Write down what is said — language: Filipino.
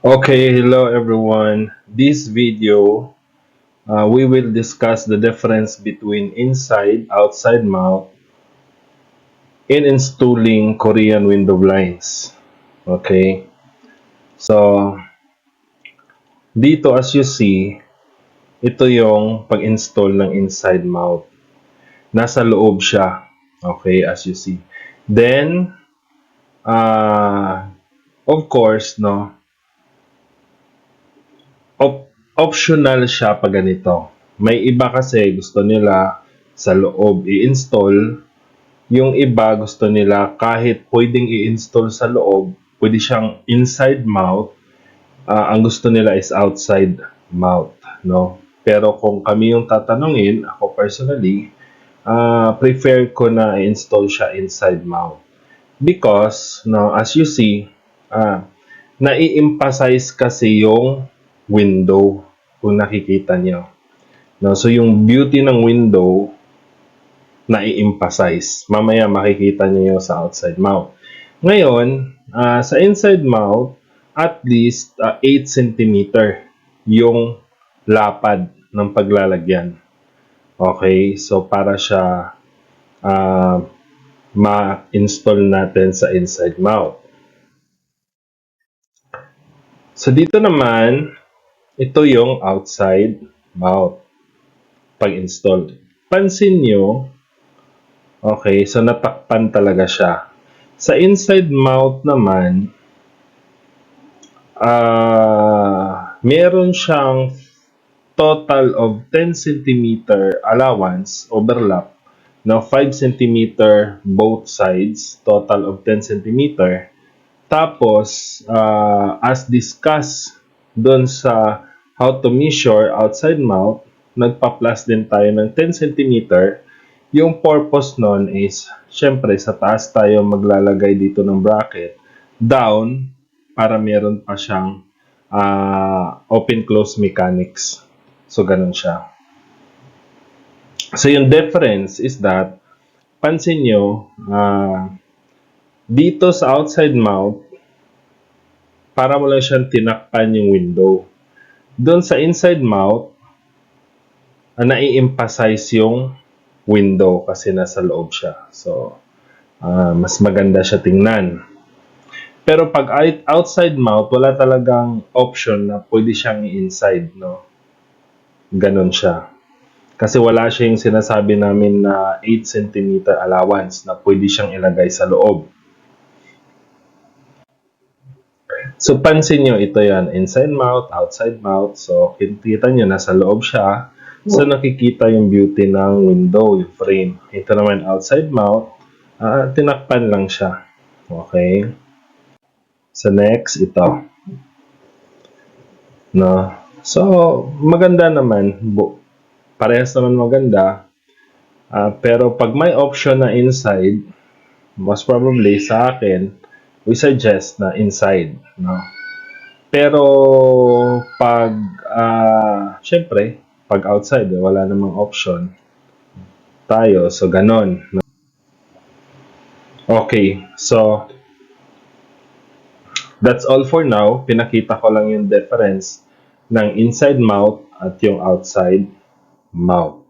Okay, hello everyone. This video, we will discuss the difference between inside-outside mount in installing Korean window blinds. Okay, so dito as you see, ito yung pag-install ng inside mount. Nasa loob siya. Okay, as you see. Then, of course, no, optional siya pag ganito. May iba kasi gusto nila sa loob i-install. Yung iba gusto nila kahit pwedeng i-install sa loob, pwede siyang inside mount. Ang gusto nila is outside mount, no? Pero kung kami yung tatanungin, ako personally, prefer ko na i-install siya inside mount. Because, no, as you see, nai-emphasize kasi yung window kung nakikita niyo. No, so yung beauty ng window nai-emphasize. Mamaya makikita niyo sa outside mount. Ngayon, sa inside mount, at least 8 cm yung lapad ng paglalagyan. Okay, so para siya ma-install natin sa inside mount. So dito naman, ito yung outside mount pag-install. Pansin nyo, okay, so natakpan talaga siya. Sa inside mount naman, meron siyang total of 10 cm allowance, overlap, na 5 cm both sides, total of 10 cm. Tapos, as discussed doon sa how to measure outside mount, nagpa-plus din tayo ng 10 cm. Yung purpose nun is, syempre, sa taas tayo maglalagay dito ng bracket, down, para meron pa siyang open-close mechanics. So, ganun siya. So, yung difference is that, pansin nyo, dito sa outside mount, para mo lang siyang tinakpan yung window. Doon sa inside mount, nai-emphasize yung window kasi nasa loob siya. So, mas maganda siya tingnan. Pero pag outside mount, wala talagang option na pwede siyang inside, no? Ganon siya. Kasi wala siya yung sinasabi namin na 8 cm allowance na pwede siyang ilagay sa loob. So, pansin nyo, ito yan. Inside mount, outside mount. So, kita nyo, nasa loob siya. So, nakikita yung beauty ng window, yung frame. Ito naman, outside mount. Tinakpan lang siya. Okay. So, next, ito. No? So, maganda naman. Parehas naman maganda. Pero pag may option na inside, most probably sa akin, we suggest na inside. No? Pero pag, syempre, pag outside, wala namang option tayo. So, ganon. Okay. So, that's all for now. Pinakita ko lang yung difference ng inside mount at yung outside mount.